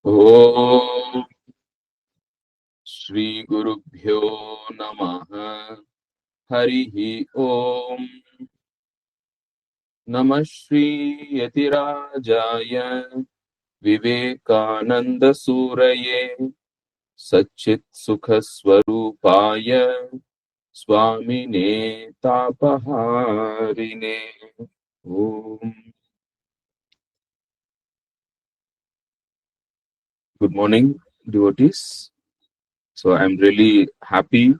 Om Shri Gurubhyo Namaha Harihi Om Namah Shri Yatirajaya Vivekananda Suraye Satchit Sukha Swarupaya Swami Ne Tapaharine Om. Good morning, devotees. So I'm really happy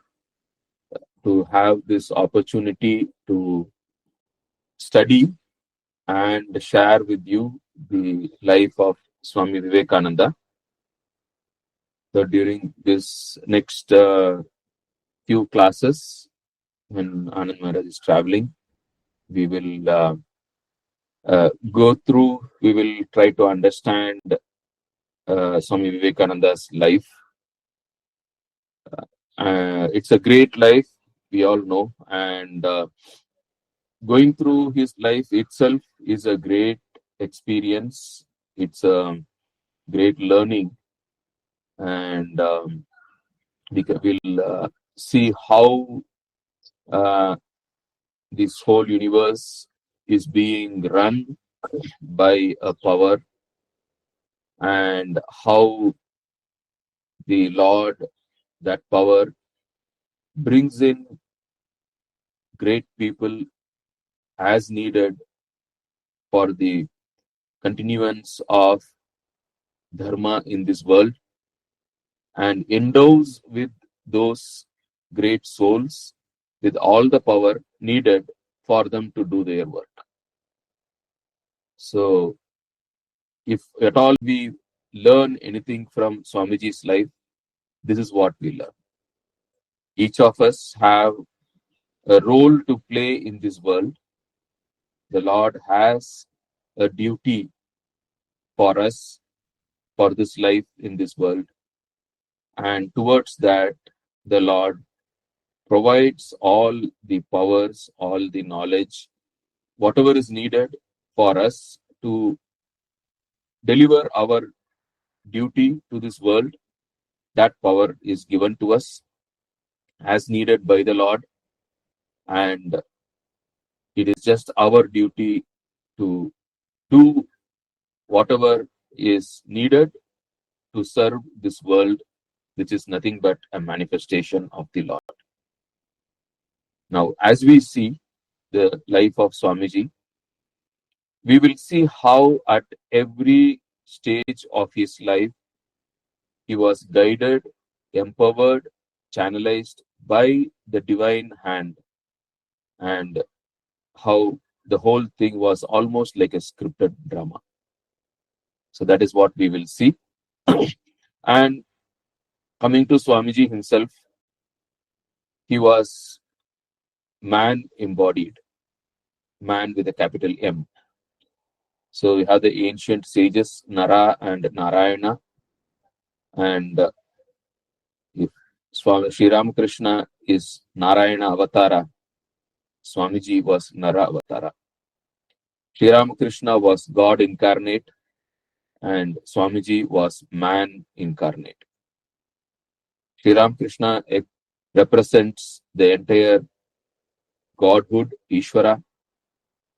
to have this opportunity to study and share with you the life of Swami Vivekananda. So during this next few classes, when Anand Maharaj is traveling, we will go through, we will try to understand Swami Vivekananda's life. It's a great life, we all know, and going through his life itself is a great experience. It's a great learning, and we'll see how this whole universe is being run by a power, and how the Lord, that power, brings in great people as needed for the continuance of dharma in this world, and endows with those great souls with all the power needed for them to do their work. So, if at all we learn anything from Swamiji's life, this is what we learn. Each of us have a role to play in this world. The Lord has a duty for us for this life in this world, and towards that, the Lord provides all the powers, all the knowledge, whatever is needed for us to deliver our duty to this world. That power is given to us as needed by the Lord, and it is just our duty to do whatever is needed to serve this world, which is nothing but a manifestation of the Lord. Now, as we see the life of Swamiji, we will see how at every stage of his life he was guided, empowered, channelized by the divine hand, and how the whole thing was almost like a scripted drama. So that is what we will see. And coming to Swamiji himself, he was man embodied, man with a capital M. So we have the ancient sages, Nara and Narayana, and if Swami Sri Ramakrishna is Narayana Avatara, Swamiji was Nara Avatara. Sri Ramakrishna was God incarnate, and Swamiji was man incarnate. Sri Ramakrishna represents the entire Godhood, Ishvara,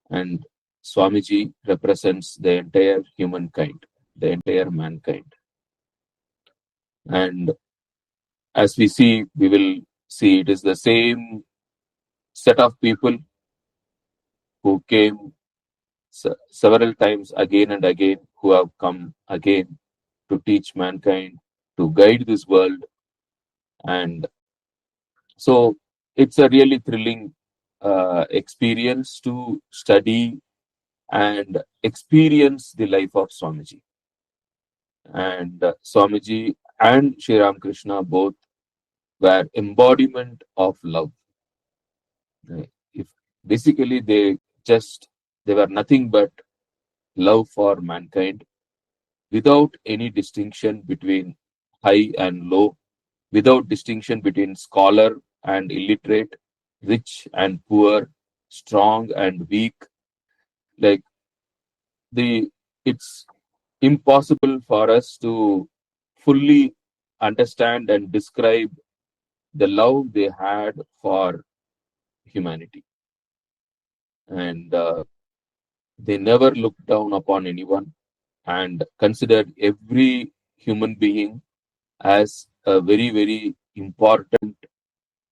and Swamiji represents the entire humankind, the entire mankind. And as we see, we will see it is the same set of people who came several times again and again, who have come again to teach mankind, to guide this world. And so it's a really thrilling experience to study and experience the life of Swamiji. And Swamiji and Sri Ramakrishna both were embodiment of love. If basically they were nothing but love for mankind, without any distinction between high and low, without distinction between scholar and illiterate, rich and poor, strong and weak. Like it's impossible for us to fully understand and describe the love they had for humanity. And they never looked down upon anyone and considered every human being as a very, very important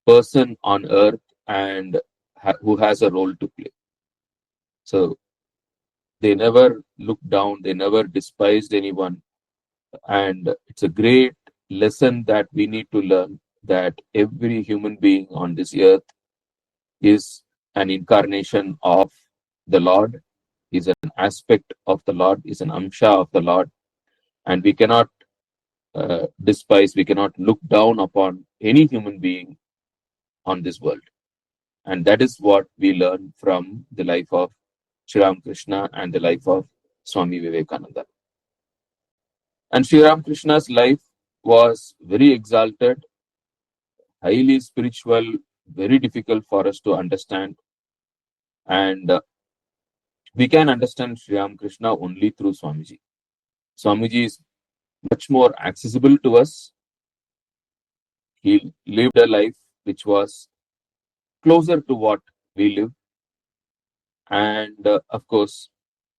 person on earth and who has a role to play. So they never looked down, they never despised anyone. And it's a great lesson that we need to learn, that every human being on this earth is an incarnation of the Lord, is an aspect of the Lord, is an amsha of the Lord. And we cannot despise, we cannot look down upon any human being on this world. And that is what we learn from the life of Sri Ramakrishna and the life of Swami Vivekananda. And Sri Ramakrishna's life was very exalted, highly spiritual, very difficult for us to understand. And we can understand Sri Ramakrishna only through Swamiji. Swamiji is much more accessible to us. He lived a life which was closer to what we live. And of course,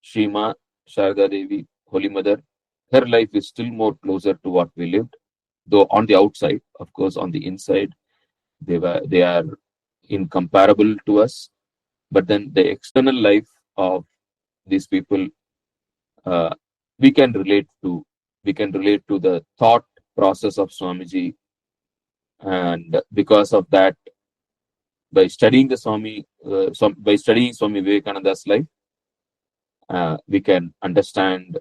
Shrima, Sharda Devi, Holy Mother, her life is still more closer to what we lived. Though on the outside, of course, on the inside, they are incomparable to us. But then the external life of these people, uh, we can relate to. We can relate to the thought process of Swamiji, and because of that, by studying the by studying Swami Vivekananda's life, we can understand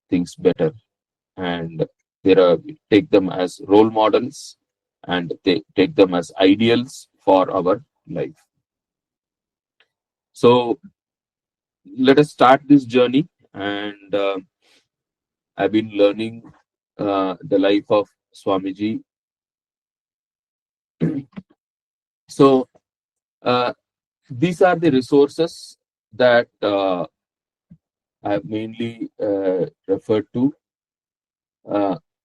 things better, and take them as role models, and take them as ideals for our life. So let us start this journey, and I've been learning the life of Swamiji. So these are the resources that I have mainly referred to.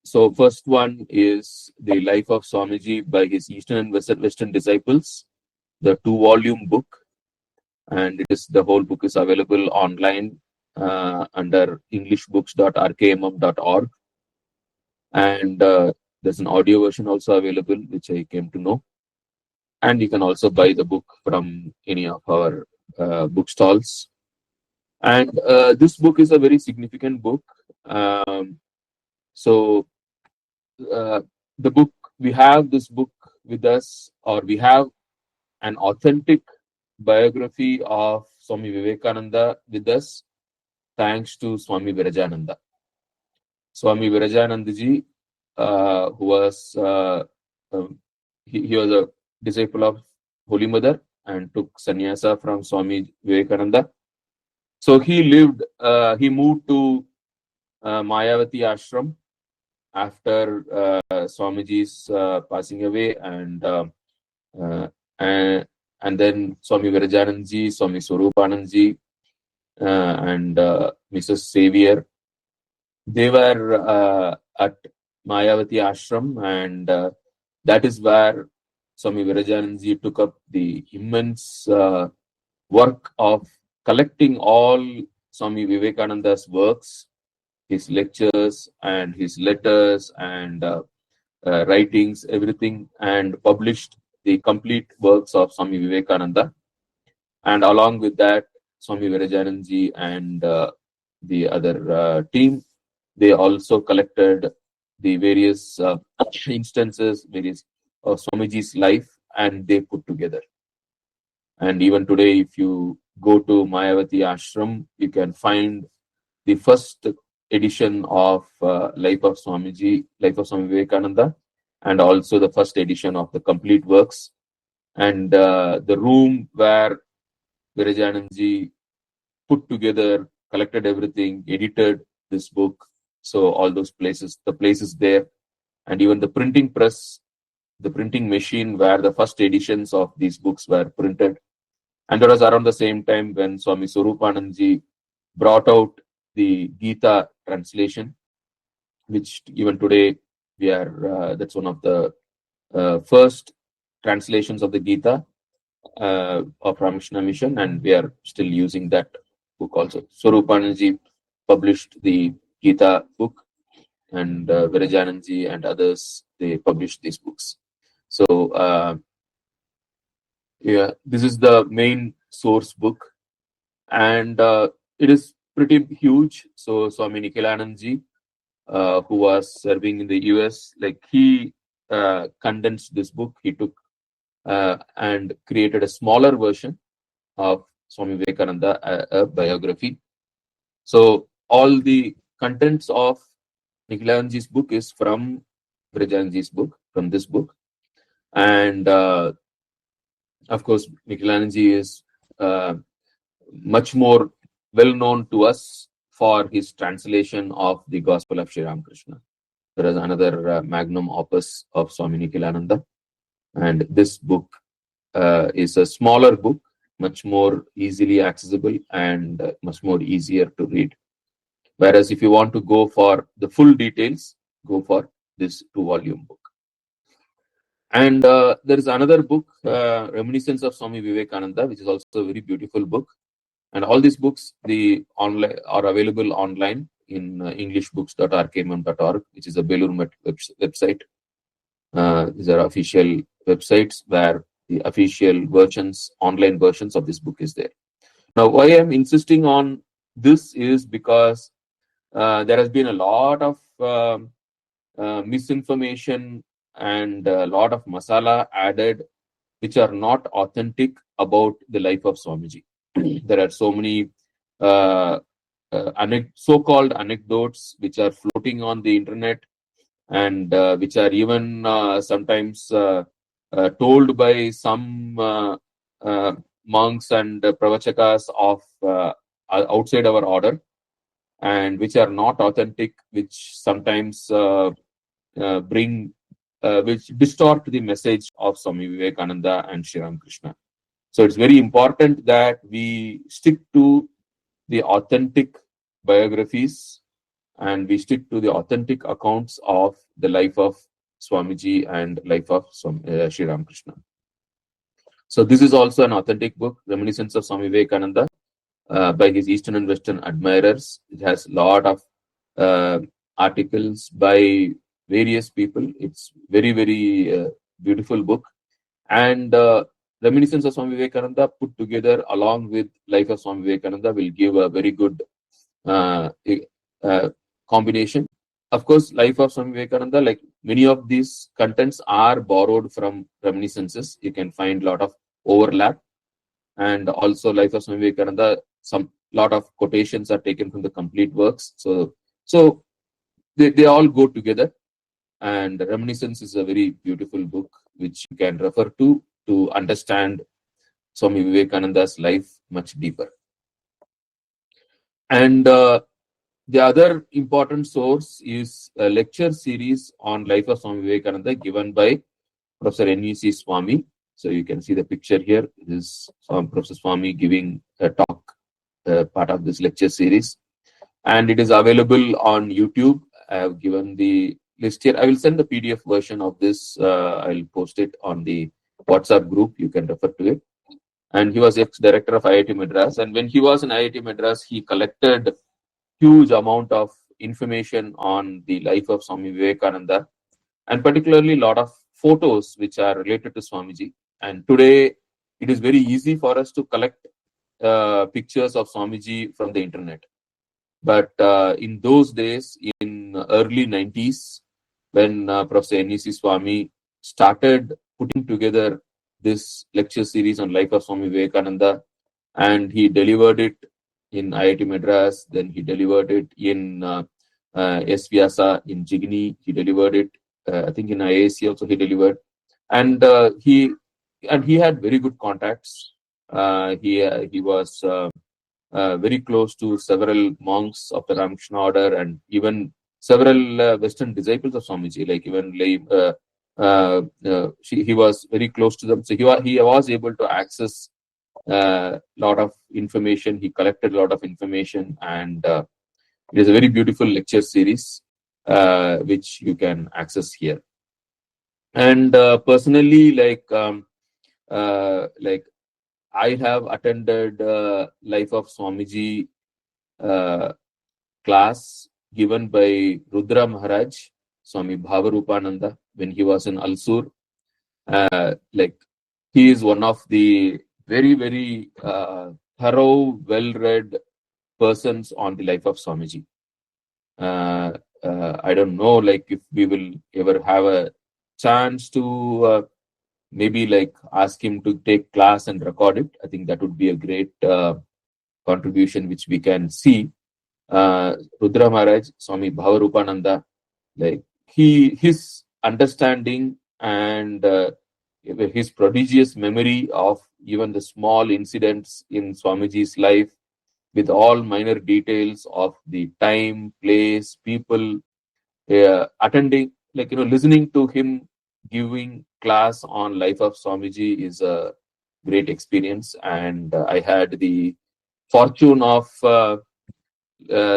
So first one is the life of Swamiji by his Eastern and Western disciples, the 2-volume book, and the whole book is available online under englishbooks.rkmm.org, and there's an audio version also available, which I came to know. And you can also buy the book from any of our bookstalls. And this book is a very significant book. So the book, we have this book with us, or we have an authentic biography of Swami Vivekananda with us, thanks to Swami Virajananda. Swami Virajananda ji, who was he was a disciple of Holy Mother and took sannyasa from Swami Vivekananda. So he moved to Mayavati ashram after Swamiji's passing away, and then Swami Virajananda ji, Swami Swarupanand ji, and Mrs. Xavier, they were at Mayavati ashram, and that is where Swami Virajananda ji took up the immense work of collecting all Swami Vivekananda's works, his lectures and his letters and writings, everything, and published the complete works of Swami Vivekananda. And along with that, Swami Virajananda ji and the other team, they also collected the various instances, various of Swamiji's life, and they put together. And even today, if you go to Mayavati ashram, you can find the first edition of Life of Swamiji, Life of Swami Vivekananda, and also the first edition of the complete works. And the room where Virajanandji put together, collected everything, edited this book. So all those places, the places there, and even the printing press, the printing machine where the first editions of these books were printed. And that was around the same time when Swami Swarupanandji brought out the Gita translation, which even today we are. That's one of the first translations of the Gita of Ramakrishna Mission, and we are still using that book also. Swarupananji published the Gita book, and Virajananji and others, they published these books. So yeah, this is the main source book, and it is pretty huge. So Swami Nikhilanandji, who was serving in the US, like he condensed this book. He took and created a smaller version of Swami Vivekananda, a biography. So all the contents of Nikhilanandji's book is from Virajananji's book, from this book. And of course, Nikhilanandji is much more well known to us for his translation of the Gospel of Sri Ramakrishna. There is another magnum opus of Swami Nikhilananda, and this book is a smaller book, much more easily accessible and much more easier to read. Whereas if you want to go for the full details, go for this 2-volume book. And there is another book, Reminiscence of Swami Vivekananda, which is also a very beautiful book. And all these books, the online are available online in englishbooks.rkmm.org, which is a Belur Math website. These are official websites where the official versions, online versions of this book is there. Now, why I'm insisting on this is because there has been a lot of misinformation and a lot of masala added, which are not authentic about the life of Swamiji. There are so many so-called anecdotes which are floating on the internet, and which are even sometimes told by some monks and pravachakas of outside our order, and which are not authentic, which sometimes which distort the message of Swami Vivekananda and Sri Ramakrishna. So it's very important that we stick to the authentic biographies, and we stick to the authentic accounts of the life of Swamiji and life of Sri Ramakrishna. So this is also an authentic book, Reminiscence of Swami Vivekananda, by his Eastern and Western admirers. It has a lot of articles by various people. It's very, very beautiful book. And Reminiscence of Swami Vivekananda put together along with Life of Swami Vivekananda will give a very good combination. Of course, Life of Swami Vivekananda, like many of these contents are borrowed from reminiscences. You can find a lot of overlap. And also Life of Swami Vivekananda, some lot of quotations are taken from the complete works. So they all go together. And Reminiscence is a very beautiful book which you can refer to understand Swami Vivekananda's life much deeper. And the other important source is a lecture series on Life of Swami Vivekananda given by Professor N.V.C. Swami. So you can see the picture here. This is Professor Swami giving a talk, part of this lecture series. And it is available on YouTube. I have given the list here. I will send the PDF version of this. I'll post it on the WhatsApp group. You can refer to it. And he was ex-director of IIT Madras. And when he was in IIT Madras, he collected huge amount of information on the life of Swami Vivekananda, and particularly a lot of photos which are related to Swamiji. And today, it is very easy for us to collect pictures of Swamiji from the internet. But in those days, in early 90s, when Professor N.E.C. Swami started putting together this lecture series on life of Swami Vivekananda, and he delivered it in IIT Madras, then he delivered it in S. Vyasa in Jigni, he delivered it, I think in IAC also he delivered, and he had very good contacts. He was very close to several monks of the Ramakrishna order, and even several Western disciples of Swamiji, like even he was very close to them. So he was able to access a lot of information. He collected a lot of information, and It is a very beautiful lecture series which you can access here. And personally, like I have attended Life of Swamiji uh, class given by Rudra Maharaj, Swami Bhavarupananda, when he was in Alsur. Like he is one of the very, very thorough, well-read persons on the life of Swamiji. I don't know, like if we will ever have a chance to maybe like ask him to take class and record it. I think that would be a great contribution which we can see. Rudra Maharaj, Swami Bhavarupananda, like his understanding and his prodigious memory of even the small incidents in Swamiji's life, with all minor details of the time, place, people, attending, like listening to him giving class on life of Swamiji is a great experience, and I had the fortune of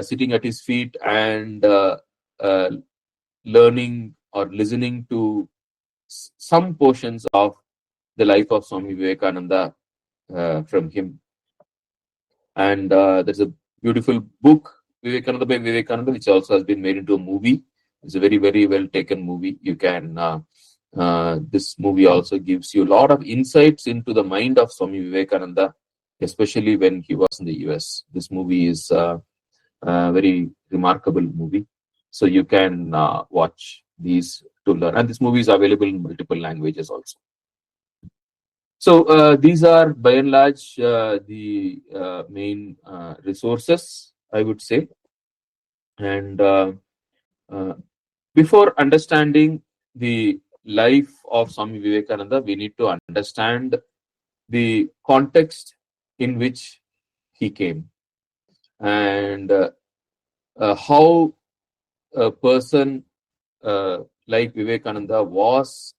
sitting at his feet and uh, learning or listening to some portions of the life of Swami Vivekananda from him. And there's a beautiful book, Vivekananda by Vivekananda, which also has been made into a movie. It's a very, very well taken movie. You can, this movie also gives you a lot of insights into the mind of Swami Vivekananda, especially when he was in the US. This movie is a very remarkable movie. So you can watch these to learn. And this movie is available in multiple languages also. So these are by and large the main resources, I would say. And uh, before understanding the life of Swami Vivekananda, we need to understand the context in which he came, and how a person like Vivekananda was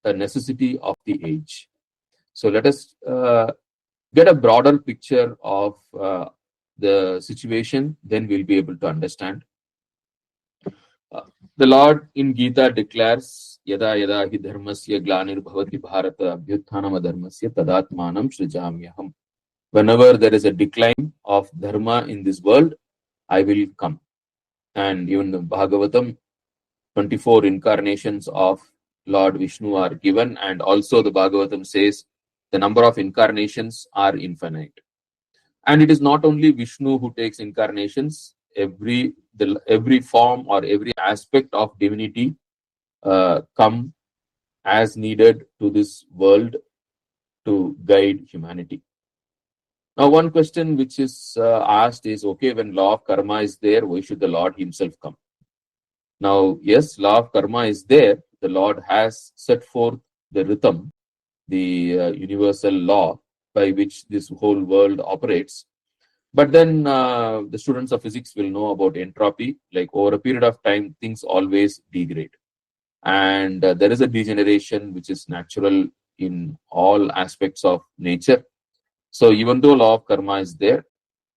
a necessity of the age. So let us get a broader picture of the situation, then we'll be able to understand. The Lord in Gita declares, Yada yada hi dharmasya glanir bhavati bharata abhyuthanam adharmasya tadatmanam srijamyaham. Whenever there is a decline of dharma in this world, I will come. And even the Bhagavatam, 24 incarnations of Lord Vishnu are given, and also the Bhagavatam says the number of incarnations are infinite. And it is not only Vishnu who takes incarnations, every form or every aspect of divinity come as needed to this world to guide humanity. Now, one question which is asked is, okay, when law of karma is there, why should the Lord himself come? Now, yes, law of karma is there. The Lord has set forth the rhythm, the universal law by which this whole world operates. But then the students of physics will know about entropy. Like over a period of time, things always degrade. And there is a degeneration which is natural in all aspects of nature. So even though law of karma is there,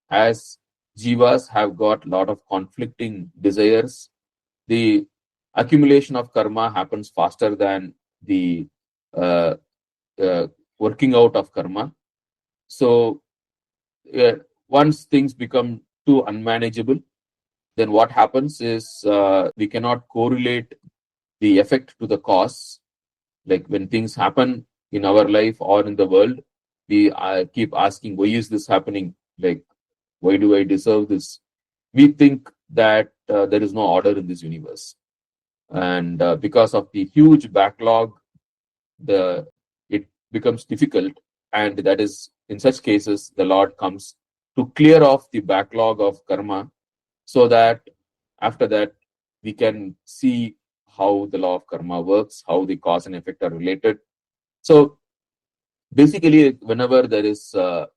as jivas have got a lot of conflicting desires, the accumulation of karma happens faster than the uh, working out of karma. So once things become too unmanageable, then what happens is we cannot correlate the effect to the cause. Like when things happen in our life or in the world, we keep asking, why is this happening? Like, why do I deserve this? We think that there is no order in this universe. And because of the huge backlog, it becomes difficult. And that is, in such cases, the Lord comes to clear off the backlog of karma, so that after that we can see how the law of karma works, how the cause and effect are related. So basically, whenever there is there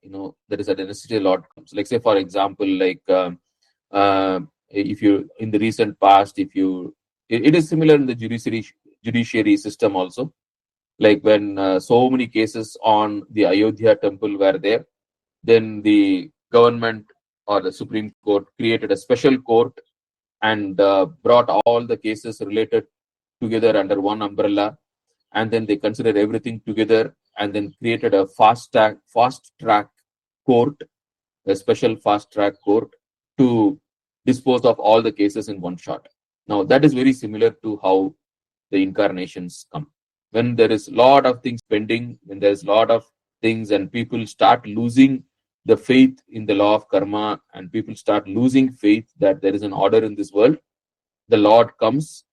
is a necessity, Lord comes. Like say for example, like if you in the recent past, if you it is similar in the judiciary system also. Like when so many cases on the Ayodhya temple were there, then the government or the Supreme Court created a special court and brought all the cases related together under one umbrella, and then they considered everything together and then created a fast track court, a special fast track court to dispose of all the cases in one shot. Now that is very similar to how the incarnations come. When there is a lot of things pending, when there is a lot of things and people start losing the faith in the law of karma and people start losing faith that there is an order in this world, the Lord comes,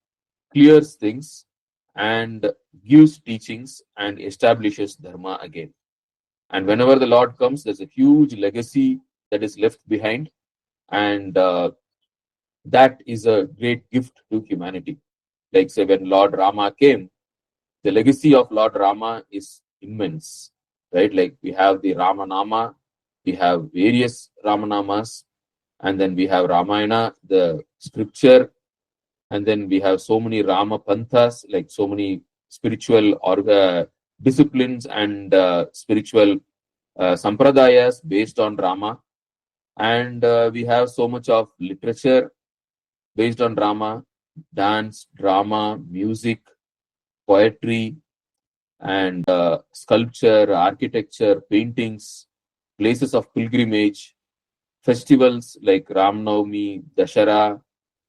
clears things, and gives teachings and establishes dharma again. And whenever the Lord comes, there's a huge legacy that is left behind, and that is a great gift to humanity. Like, say, when Lord Rama came, the legacy of Lord Rama is immense, right? Like, we have the Ramanama, we have various Ramanamas, and then we have Ramayana, the scripture, and then we have so many Rama Panthas, like so many spiritual disciplines and spiritual sampradayas based on Rama. And we have so much of literature based on Rama, dance, drama, music, poetry, and sculpture, architecture, paintings, places of pilgrimage, festivals like Ram Navami, Dashara,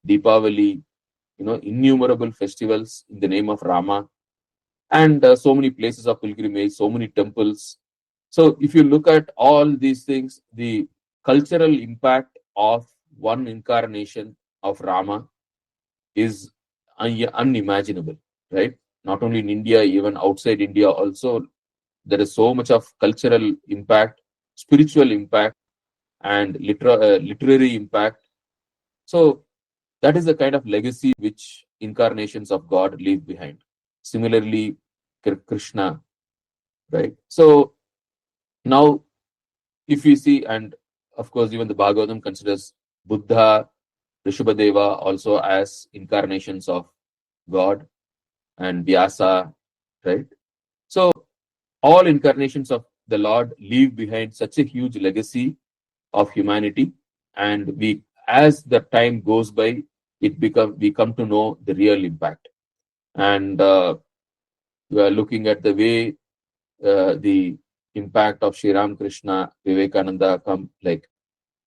Deepavali, innumerable festivals in the name of Rama, and so many places of pilgrimage, so many temples. So if you look at all these things, the cultural impact of one incarnation of Rama is unimaginable, right? Not only in India, even outside India also, there is so much of cultural impact, spiritual impact, and literary impact. So that is the kind of legacy which incarnations of God leave behind. Similarly, Krishna, right? So now, if we see, and of course, even the Bhagavatam considers Buddha, Rishabhadeva also as incarnations of God, and Vyasa, right? So all incarnations of the Lord leave behind such a huge legacy of humanity, and we, as the time goes by, we come to know the real impact. And we are looking at the way the impact of Sri Ram Krishna, Vivekananda come, like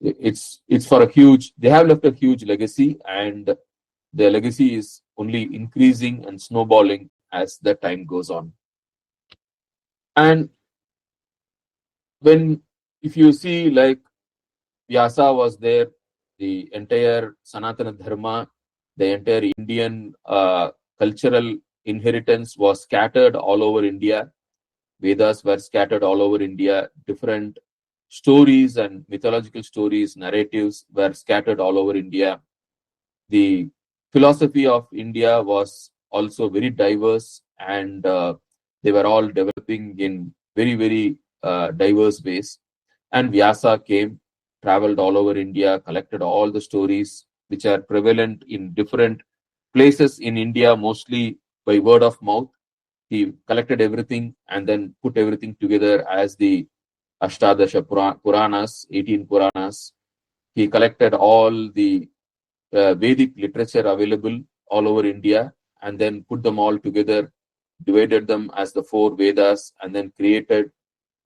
it's for a huge, they have left a huge legacy, and the legacy is only increasing and snowballing as the time goes on. And if you see, like, Vyasa was there, the entire Sanatana Dharma, the entire Indian cultural inheritance was scattered all over India. Vedas were scattered all over India. Different stories and mythological stories, narratives were scattered all over India. The philosophy of India was also very diverse, and they were all developing in very, very diverse ways. And Vyasa came, traveled all over India, collected all the stories which are prevalent in different places in India, mostly by word of mouth. He collected everything and then put everything together as the Ashtadasha Puranas, 18 Puranas. He collected all the Vedic literature available all over India and then put them all together, divided them as the 4 Vedas, and then created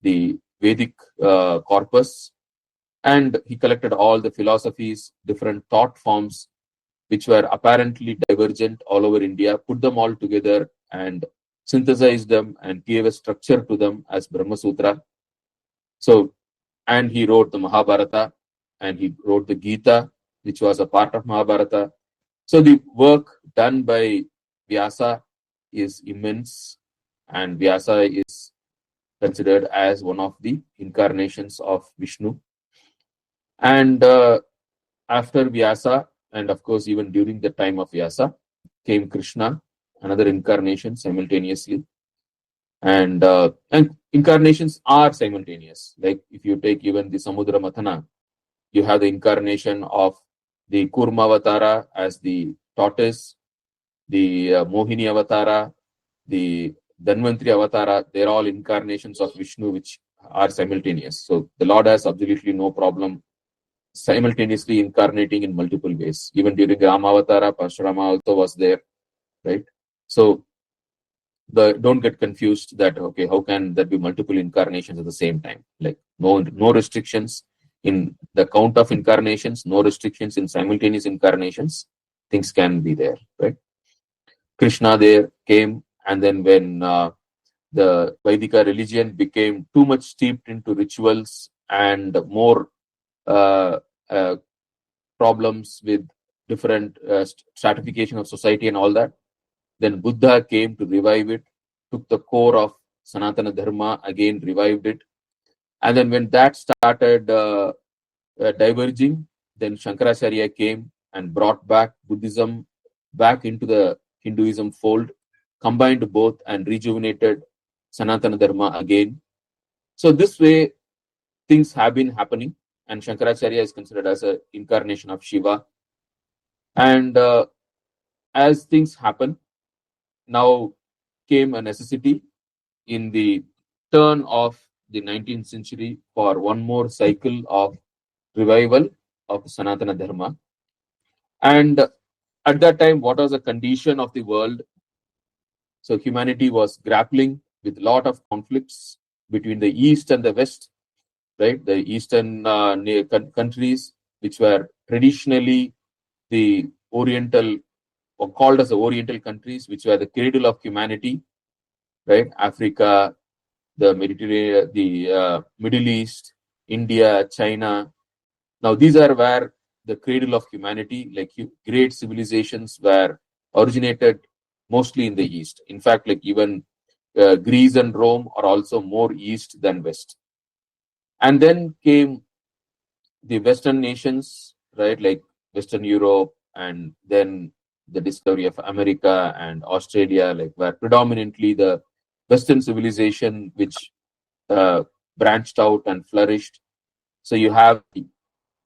the Vedic corpus. And he collected all the philosophies, different thought forms, which were apparently divergent all over India, put them all together and synthesized them and gave a structure to them as Brahma Sutra. So, and he wrote the Mahabharata, and he wrote the Gita, which was a part of Mahabharata. So the work done by Vyasa is immense, and Vyasa is considered as one of the incarnations of Vishnu. And after Vyasa, and of course even during the time of Vyasa, came Krishna, another incarnation simultaneously. And incarnations are simultaneous. Like if you take even the Samudra Mathana, you have the incarnation of the Kurma Avatara as the tortoise, the Mohini Avatara, the Dhanvantri Avatara. They're all incarnations of Vishnu which are simultaneous. So the Lord has absolutely no problem simultaneously incarnating in multiple ways. Even during Ramavatara, Parashurama also was there, right? So don't get confused that okay, how can there be multiple incarnations at the same time? Like no restrictions in the count of incarnations, no restrictions in simultaneous incarnations. Things can be there, right? Krishna there came, and then when the Vaidika religion became too much steeped into rituals and more uh, uh, problems with different stratification of society and all that. Then Buddha came to revive it, took the core of Sanatana Dharma, again revived it. And then when that started diverging, then Shankaracharya came and brought back Buddhism back into the Hinduism fold, combined both and rejuvenated Sanatana Dharma again. So this way, things have been happening, and Shankaracharya is considered as an incarnation of Shiva. And as things happen, now came a necessity in the turn of the 19th century for one more cycle of revival of Sanatana Dharma. And at that time, what was the condition of the world? So humanity was grappling with a lot of conflicts between the East and the West, right? The Eastern countries, which were traditionally the Oriental, or called as the Oriental countries, which were the cradle of humanity, right? Africa, the Mediterranean, the Middle East, India, China. Now, these are where the cradle of humanity, like great civilizations, were originated mostly in the East. In fact, like even Greece and Rome are also more East than West. And then came the Western nations, right, like Western Europe, and then the discovery of America and Australia, like where predominantly the Western civilization which branched out and flourished. So you have the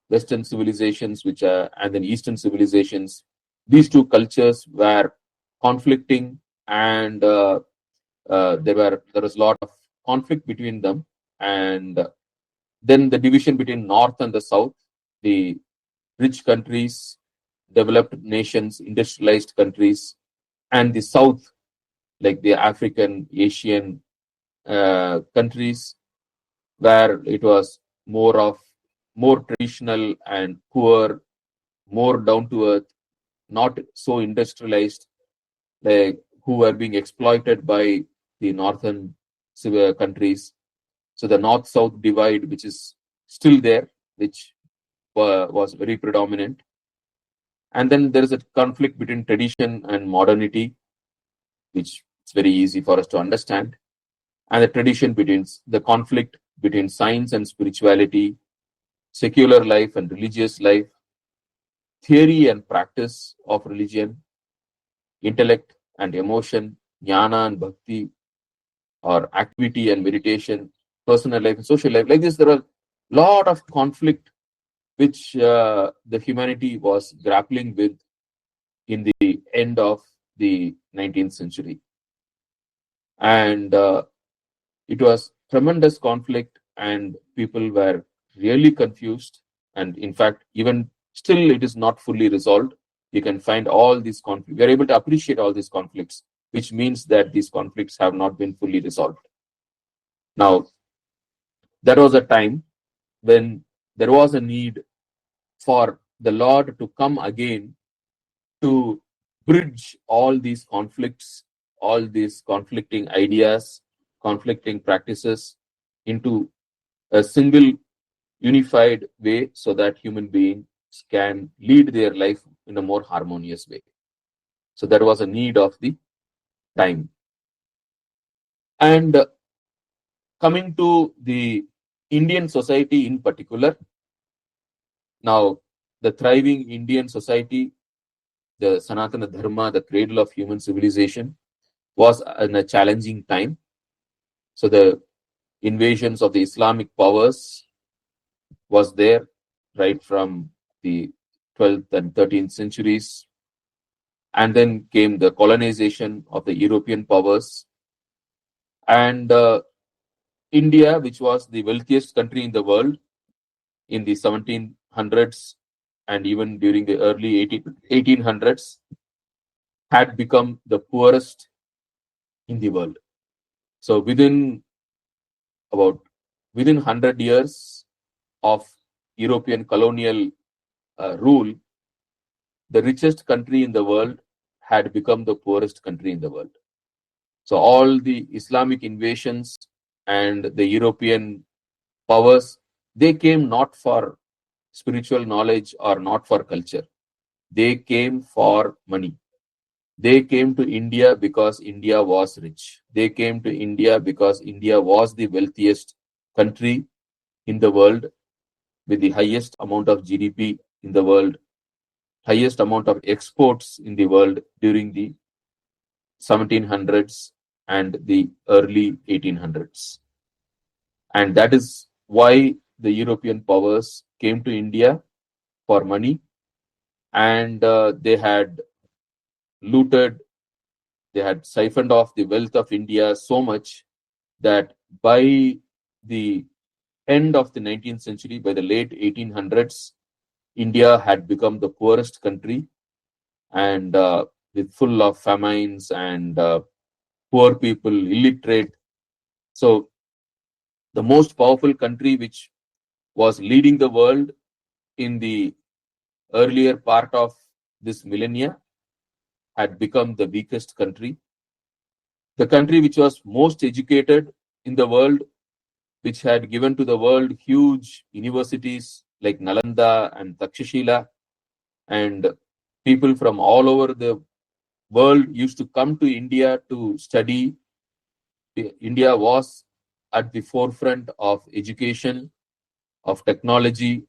Western civilizations, which are, and then Eastern civilizations. These two cultures were conflicting, and there was a lot of conflict between them, and then the division between North and the South, the rich countries, developed nations, industrialized countries, and the South, like the African, Asian countries, where it was more traditional and poor, more down to earth, not so industrialized, like who were being exploited by the northern countries. So the north-south divide, which is still there, which was very predominant. And then there is a conflict between tradition and modernity, which is very easy for us to understand. And the tradition between the conflict between science and spirituality, secular life and religious life, theory and practice of religion, intellect and emotion, jnana and bhakti, or activity and meditation, personal life and social life. Like this, there are a lot of conflict which the humanity was grappling with in the end of the 19th century. And it was tremendous conflict, and people were really confused. And in fact, even still, it is not fully resolved. You can find all these conflicts. We are able to appreciate all these conflicts, which means that these conflicts have not been fully resolved. Now, there was a time when there was a need for the Lord to come again to bridge all these conflicts, all these conflicting ideas, conflicting practices into a single unified way so that human beings can lead their life in a more harmonious way. So there was a need of the time. And coming to the Indian society in particular, now the thriving Indian society, the Sanatana Dharma, the cradle of human civilization, was in a challenging time. So the invasions of the Islamic powers was there right from the 12th and 13th centuries. And then came the colonization of the European powers. And India, which was the wealthiest country in the world in the 17th 1700s and even during the early 1800s had become the poorest in the world. So about within 100 years of European colonial rule, the richest country in the world had become the poorest country in the world. So all the Islamic invasions and the European powers, they came not for spiritual knowledge or not for culture. They came for money. They came to India because India was rich. They came to India because India was the wealthiest country in the world with the highest amount of GDP in the world, highest amount of exports in the world during the 1700s and the early 1800s. And that is why the European powers came to India for money, and they had looted, they had siphoned off the wealth of India so much that by the end of the 19th century, by the late 1800s, India had become the poorest country and with full of famines and poor people, illiterate. So the most powerful country which was leading the world in the earlier part of this millennia had become the weakest country. The country which was most educated in the world, which had given to the world huge universities like Nalanda and Takshashila, and people from all over the world used to come to India to study. India was at the forefront of education, of technology,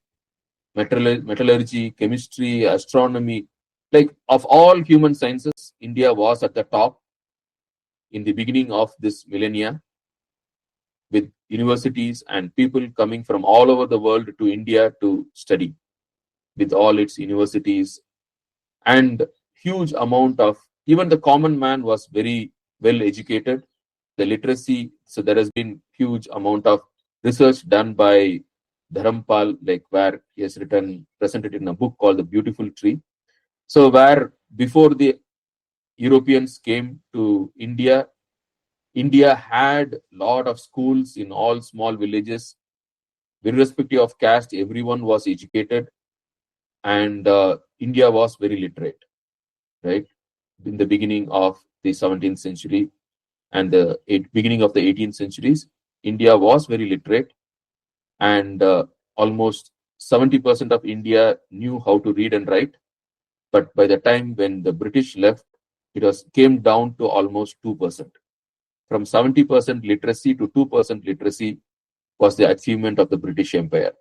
metallurgy, chemistry, astronomy, like of all human sciences, India was at the top in the beginning of this millennia, with universities and people coming from all over the world to India to study, with all its universities and huge amount of, even the common man was very well educated. The literacy, so there has been huge amount of research done by Dharampal, like where he has written, presented in a book called The Beautiful Tree. So where before the Europeans came to India, India had lot of schools in all small villages. Irrespective of caste, everyone was educated, and India was very literate, right? In the beginning of the 17th century and the beginning of the 18th centuries, India was very literate, and almost 70% of India knew how to read and write. But by the time when the British left, it was came down to almost 2%. From 70% literacy to 2% literacy was the achievement of the British Empire.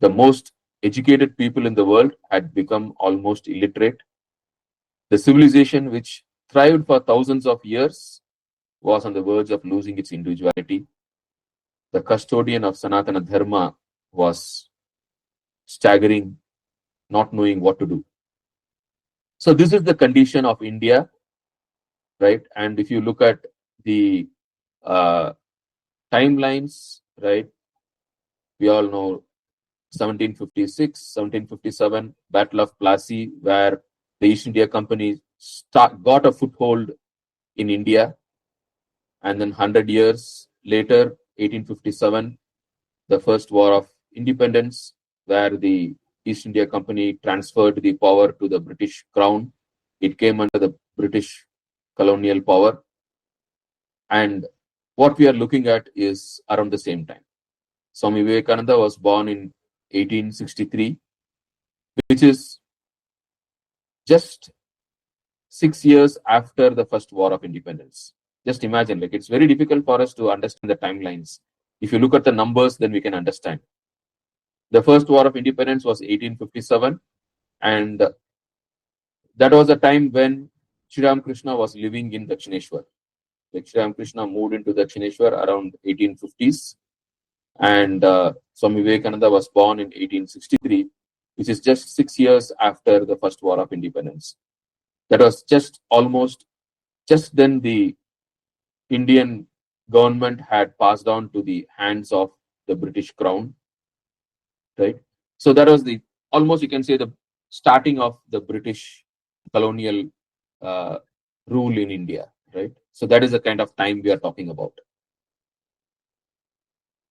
The most educated people in the world had become almost illiterate. The civilization which thrived for thousands of years was on the verge of losing its individuality. The custodian of Sanatana Dharma was staggering, not knowing what to do. So this is the condition of India, right? And if you look at the uh, timelines, right, we all know 1756, 1757, Battle of Plassey, where the East India Company got a foothold in India. And then 100 years later, 1857, the first war of independence, where the East India Company transferred the power to the British Crown. It came under the British colonial power. And what we are looking at is around the same time. Swami Vivekananda was born in 1863, which is just 6 years after the first war of independence. Just imagine, like, it's very difficult for us to understand the timelines. If you look at the numbers, then we can understand. The first war of independence was 1857, and that was a time when Sri Ramakrishna was living in Dakshineshwar. Like, Sri Ramakrishna moved into Dakshineshwar around 1850s, and Swami Vivekananda was born in 1863, which is just 6 years after the first war of independence. That was just then the Indian government had passed on to the hands of the British Crown, right? So that was the almost, you can say, the starting of the British colonial uh, rule in India, right? So that is the kind of time we are talking about.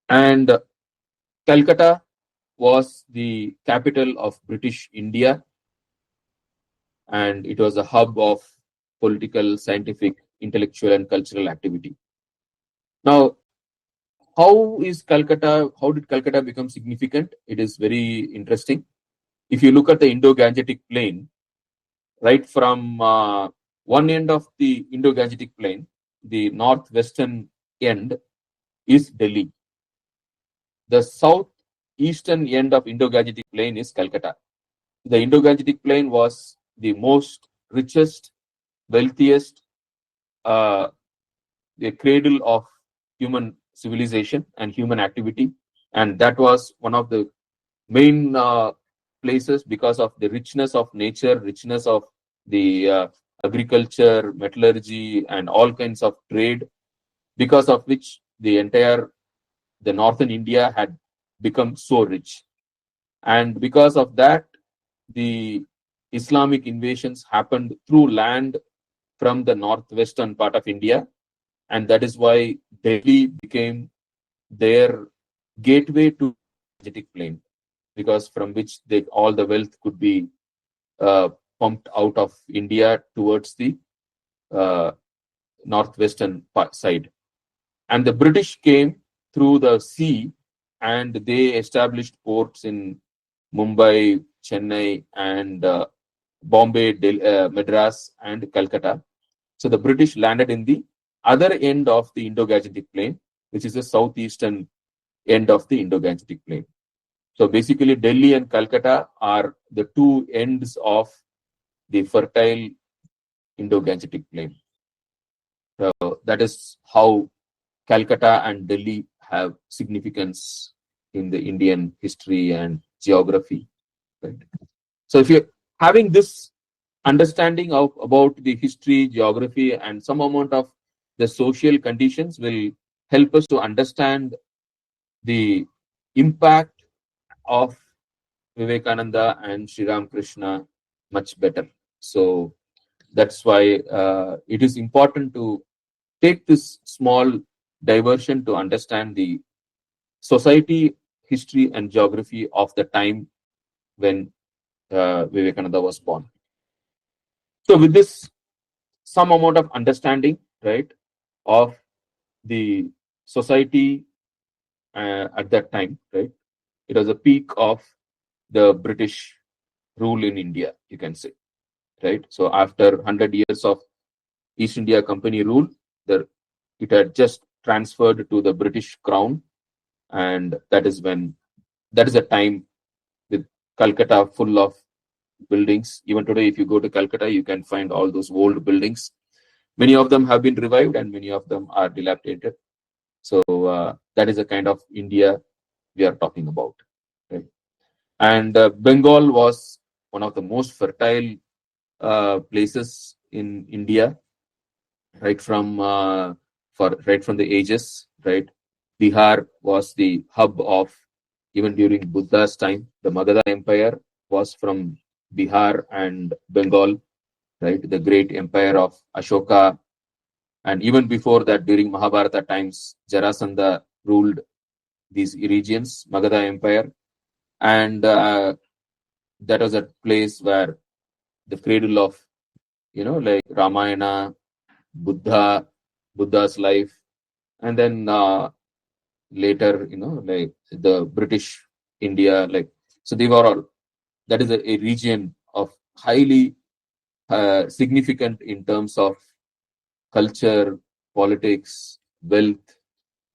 And Calcutta was the capital of British India, and it was a hub of political, scientific, intellectual, and cultural activity. Now, how did Calcutta become significant? It is very interesting. If you look at the Indo-Gangetic Plain, right from one end of the Indo-Gangetic Plain, the northwestern end is Delhi. The southeastern end of Indo-Gangetic Plain is Calcutta. The Indo-Gangetic Plain was the most richest, wealthiest, uh, the cradle of human civilization and human activity, and that was one of the main places because of the richness of nature, richness of the agriculture, metallurgy, and all kinds of trade, because of which the northern India had become so rich. And because of that, the Islamic invasions happened through land from the northwestern part of India, and that is why Delhi became their gateway to the Gangetic Plain, because from which all the wealth could be uh, pumped out of India towards the uh, northwestern side. And the British came through the sea, and they established ports in Mumbai, Chennai, and Bombay, Madras, and Calcutta. So the British landed in the other end of the Indo-Gangetic Plain, which is the southeastern end of the Indo-Gangetic Plain. So basically, Delhi and Calcutta are the two ends of the fertile Indo-Gangetic Plain. So that is how Calcutta and Delhi have significance in the Indian history and geography. Right? So if you're having this understanding of about the history, geography, and some amount of the social conditions will help us to understand the impact of Vivekananda and Sri Ramakrishna much better. So that's why it is important to take this small diversion to understand the society, history, and geography of the time when Vivekananda was born. So with this, some amount of understanding, right, of the society at that time, right, it was a peak of the British rule in India, you can say, right. So after 100 years of East India Company rule, it had just transferred to the British Crown, and that is a time with Calcutta full of buildings. Even today, if you go to Calcutta, you can find all those old buildings. Many of them have been revived, and many of them are dilapidated. So that is the kind of India we are talking about. Right? And Bengal was one of the most fertile places in India, right from the ages. Right, Bihar was the hub of, even during Buddha's time. The Magadha Empire was from Bihar and Bengal, right? The great empire of Ashoka, and even before that, during Mahabharata times, Jarasandha ruled these regions, Magadha Empire, and that was a place where the cradle of, like Ramayana, Buddha's life, and then later, like the British India, like, so they were all. That is a region of highly significant in terms of culture, politics, wealth,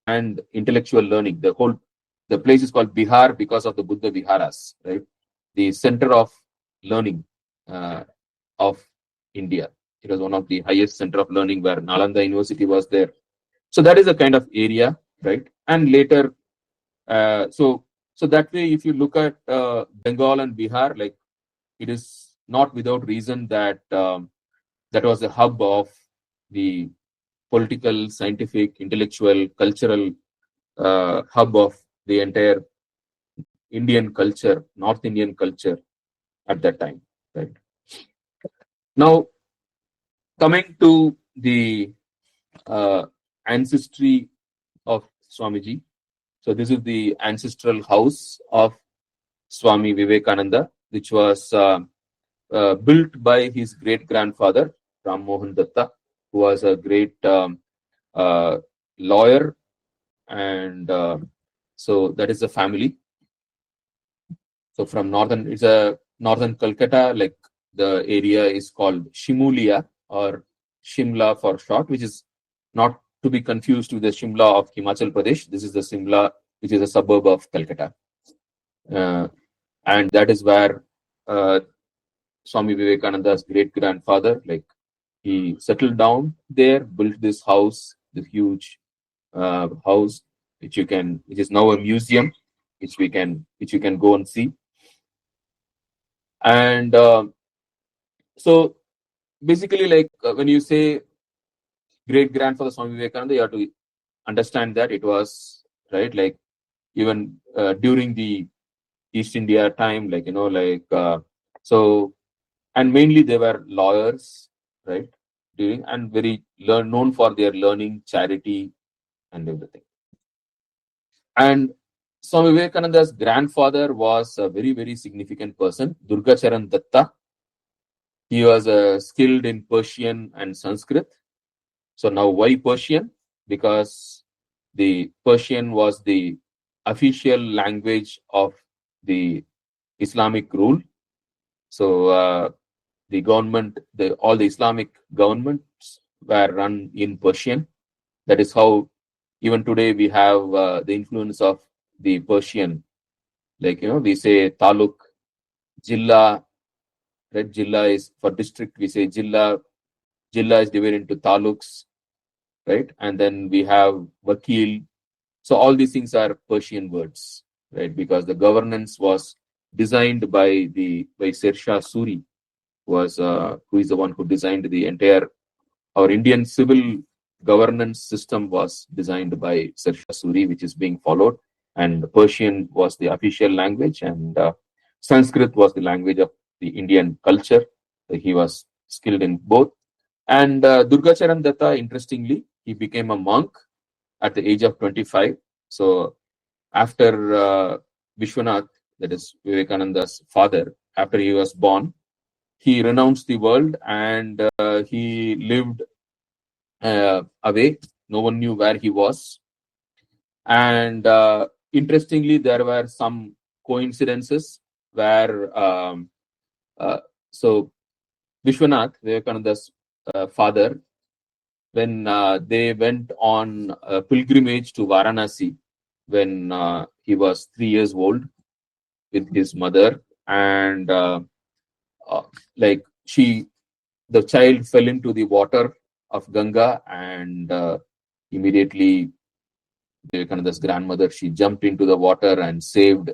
and intellectual learning. The place is called Bihar because of the Buddha Viharas, right? The center of learning of India. It was one of the highest center of learning where Nalanda University was there. So that is a kind of area, right? And later, so that way, if you look at Bengal and Bihar, like, it is not without reason that that was the hub of the political, scientific, intellectual, cultural hub of the entire Indian culture, North Indian culture at that time. Right. Now, coming to the ancestry of Swamiji. So this is the ancestral house of Swami Vivekananda, which was built by his great grandfather Ram Mohan Datta, who was a great uh, lawyer, and so that is the family. So from northern, it's a northern Calcutta, like the area is called Shimulia or Shimla for short, which is not to be confused with the Shimla of Himachal Pradesh. This is the Shimla, which is a suburb of Calcutta. And that is where Swami Vivekananda's great grandfather, like he settled down there, built this house, this huge house, which is now a museum, which you can go and see. And so basically, like when you say great grandfather Swami Vivekananda, you have to understand that it was right, like even during the East India time, like so, and mainly they were lawyers, right? During and very known for their learning, charity, and everything. And Swami Vivekananda's grandfather was a very, very significant person, Durgacharan Datta. He was skilled in Persian and Sanskrit. So now why Persian? Because the Persian was the official language of the Islamic rule. So the government, all the Islamic governments were run in Persian. That is how even today we have the influence of the Persian. Like, we say Taluk, Jilla, right? Jilla is for district, we say Jilla. Jilla is divided into Taluks, right? And then we have Vakil. So all these things are Persian words, right? Because the governance was designed by Sher Shah Suri, who is the one who designed the entire, our Indian civil governance system was designed by Sher Shah Suri, which is being followed. And Persian was the official language, and Sanskrit was the language of the Indian culture. He was skilled in both. And Durgacharan Datta, interestingly, he became a monk at the age of 25. So after Vishwanath, that is Vivekananda's father, after he was born, he renounced the world and he lived away. No one knew where he was. And interestingly, there were some coincidences where so Vishwanath, Vivekananda's father, when they went on a pilgrimage to Varanasi when he was 3 years old with his mother, and like the child fell into the water of Ganga, and immediately Vivekananda's grandmother, she jumped into the water and saved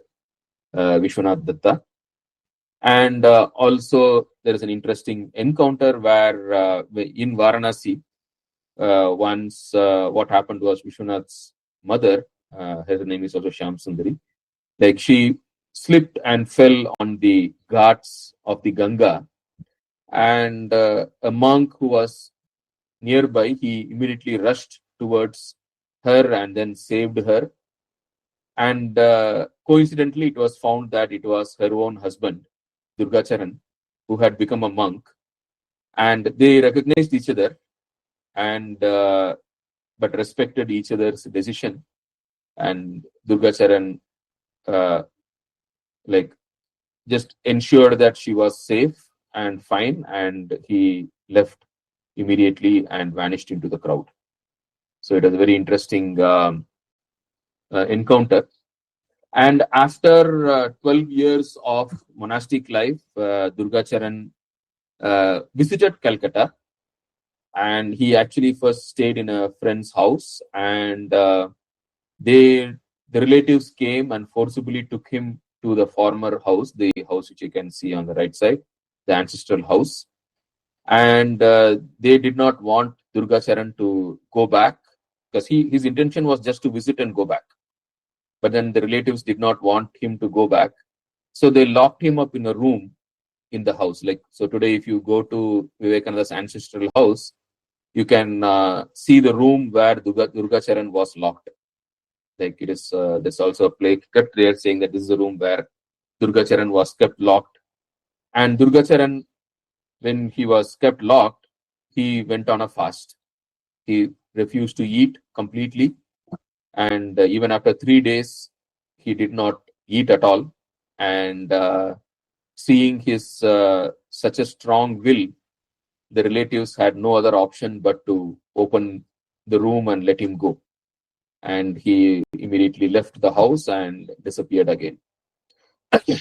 Vishwanath Datta. And also there is an interesting encounter where in Varanasi, once what happened was Vishwanath's mother, her name is also Shyam Sundari, like she slipped and fell on the ghats of the Ganga, and a monk who was nearby, he immediately rushed towards her and then saved her. And coincidentally, it was found that it was her own husband, Durgacharan, who had become a monk, and they recognized each other and but respected each other's decision. And Durgacharan like just ensured that she was safe and fine, and he left immediately and vanished into the crowd. So it was a very interesting encounter. And after 12 years of monastic life, Durgacharan visited Calcutta, and he actually first stayed in a friend's house, and the relatives came and forcibly took him to the former house, the house which you can see on the right side, the ancestral house. And they did not want Durgacharan to go back, because his intention was just to visit and go back. but then the relatives did not want him to go back. So they locked him up in a room in the house. Like, so today, if you go to Vivekananda's ancestral house, you can see the room where Durga Charan was locked. Like it is, there's also a plaque kept there saying that this is the room where Durga Charan was kept locked. And Durga Charan, when he was kept locked, he went on a fast. He refused to eat completely. And even after 3 days, he did not eat at all. And seeing his such a strong will, the relatives had no other option but to open the room and let him go. And he immediately left the house and disappeared again.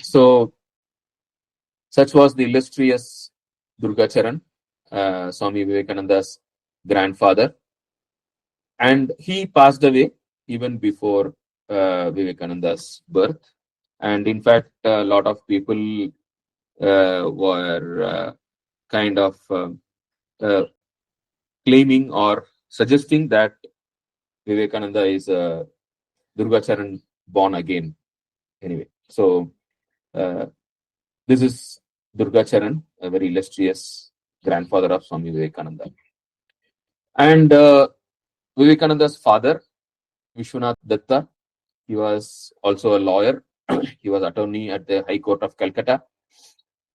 So, such was the illustrious Durga Charan, Swami Vivekananda's grandfather. And he passed away even before Vivekananda's birth. And in fact, a lot of people were kind of uh, claiming or suggesting that Vivekananda is a Durga Charan born again. Anyway, so this is Durga Charan, a very illustrious grandfather of Swami Vivekananda. And Vivekananda's father, Vishwanath Datta, he was also a lawyer. He was attorney at the High Court of Calcutta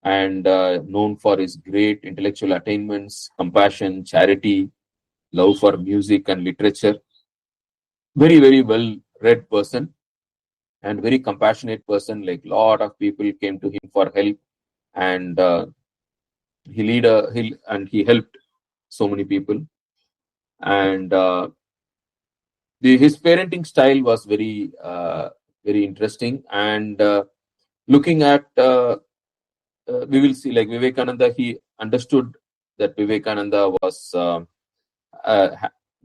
and known for his great intellectual attainments, compassion, charity, love for music and literature. Very, very well read person and very compassionate person. Like, lot of people came to him for help, and he helped so many people. And his parenting style was very very interesting. And looking at we will see, like, Vivekananda, he understood that Vivekananda was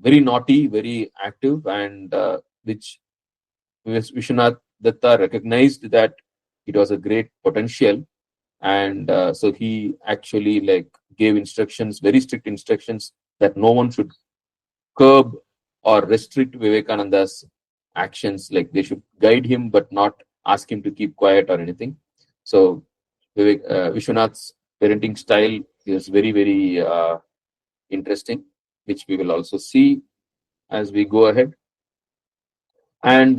very naughty, very active, and which Vishwanath Datta recognized that it was a great potential. And so he actually, like, gave instructions, very strict instructions, that no one should curb or restrict Vivekananda's actions. Like, they should guide him but not ask him to keep quiet or anything. So Vishwanath's parenting style is very, very interesting, which we will also see as we go ahead. And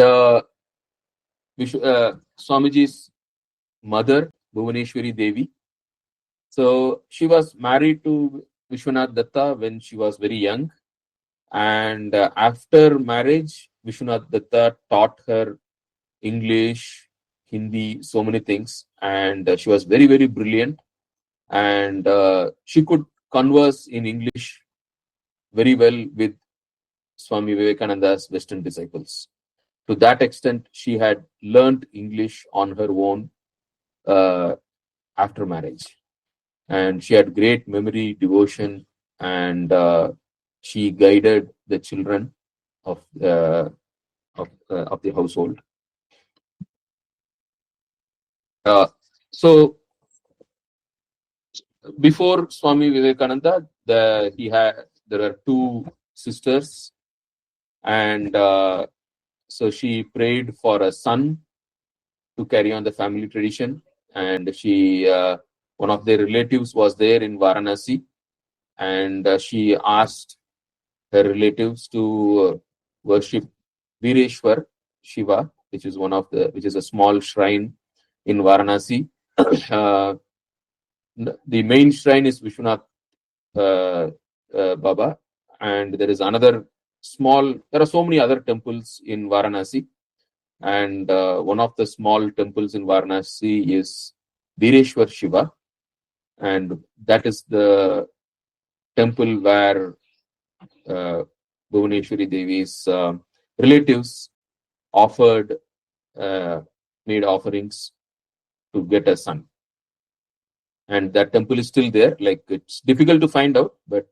Swamiji's mother, Bhuvaneshwari Devi, so she was married to Vishwanath Datta when she was very young. And after marriage, Vishwanath Datta taught her English, Hindi, so many things. And she was very, very brilliant. And she could converse in English very well with Swami Vivekananda's Western disciples. To that extent, she had learned English on her own after marriage. And she had great memory, devotion, and she guided the children of the household. So before Swami Vivekananda, there are two sisters, and so she prayed for a son to carry on the family tradition. And she, one of their relatives was there in Varanasi, and she asked her relatives to worship Vireshwar Shiva, which is a small shrine in Varanasi. The main shrine is Vishwanath Baba, and there is another there are so many other temples in Varanasi, and one of the small temples in Varanasi is Vireshwar Shiva, and that is the temple where Bhuvaneshwari Devi's relatives made offerings to get a son. And that temple is still there. Like, it's difficult to find out, but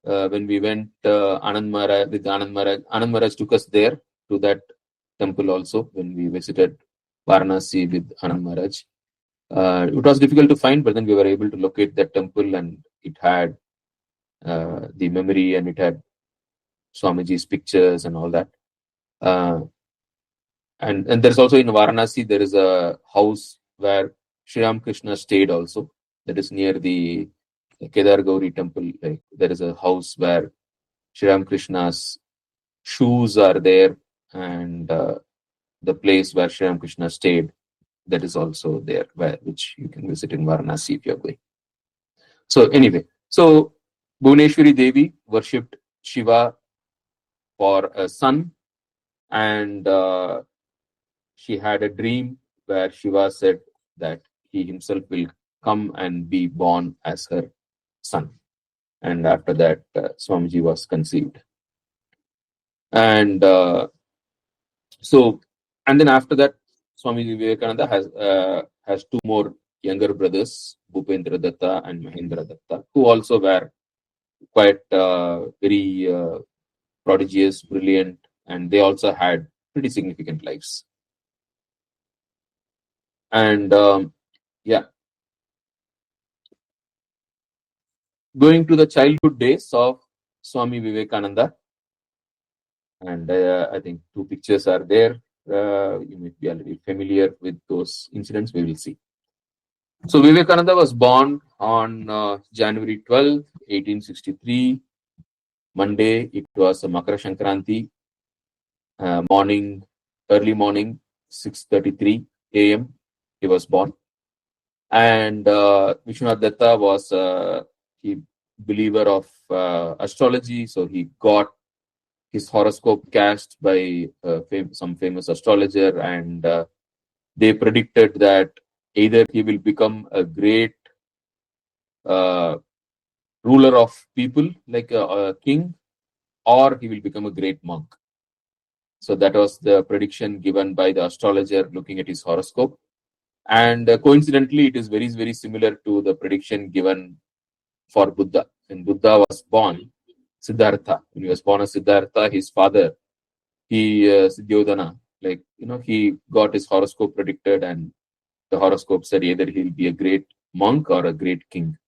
when we went Anand Maharaj took us there to that temple also when we visited Varanasi with Anand Maharaj. It was difficult to find, but then we were able to locate that temple, and it had the memory, and it had Swamiji's pictures and all that. And there's also in Varanasi, there is a house where Sri Ramakrishna stayed also. That is near the Kedar Gauri temple. Like, there is a house where Sri Ramakrishna's shoes are there, and the place where Sri Ramakrishna stayed, that is also there, which you can visit in Varanasi if you're going. So anyway, so Bhuvneshwari Devi worshipped Shiva for a son, and she had a dream where Shiva said that he himself will come and be born as her son. And after that, Swamiji was conceived. And and then after that, Swami Vivekananda has two more younger brothers, Bhupendra Datta and Mahendra Datta, who also were quite very prodigious, brilliant, and they also had pretty significant lives. And yeah, going to the childhood days of Swami Vivekananda, and I think two pictures are there. You may be already familiar with those incidents. We will see. So Vivekananda was born on January 12th, 1863, Monday. It was a Makara Sankranti, early morning, 6:33 a.m. He was born. And Vishwanath Datta was a believer of astrology, so he got his horoscope cast by some famous astrologer, and they predicted that either he will become a great ruler of people like a king, or he will become a great monk. So that was the prediction given by the astrologer looking at his horoscope. And coincidentally, it is very, very similar to the prediction given for Buddha. When Buddha was born, Siddhartha, when he was born as Siddhartha, his father, Siddhodana, he got his horoscope predicted, and the horoscope said either he'll be a great monk or a great king.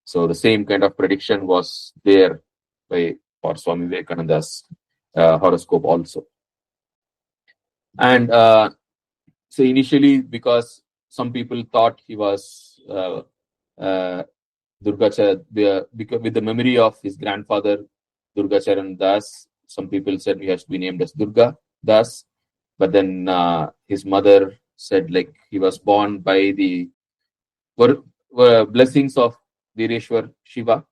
So the same kind of prediction was there for Swami Vivekananda's horoscope also. And so initially, because some people thought he was Durgachar, because with the memory of his grandfather Durgacharan Das, some people said he has to be named as Durga Das. But then his mother said he was born by the blessings of Vireshwar Shiva.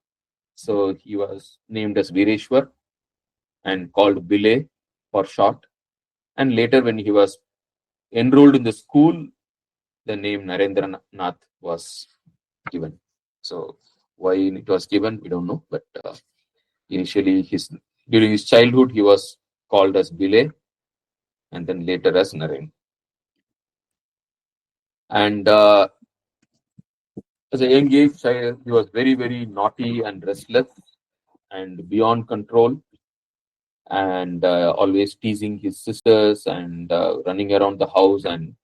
So he was named as Vireshwar and called Bile for short. And later, when he was enrolled in the school, the name Narendranath was given. So why it was given, we don't know. But initially, during his childhood, he was called as Bile, and then later as Naren. And as a young age, he was very, very naughty and restless and beyond control, and always teasing his sisters and running around the house. And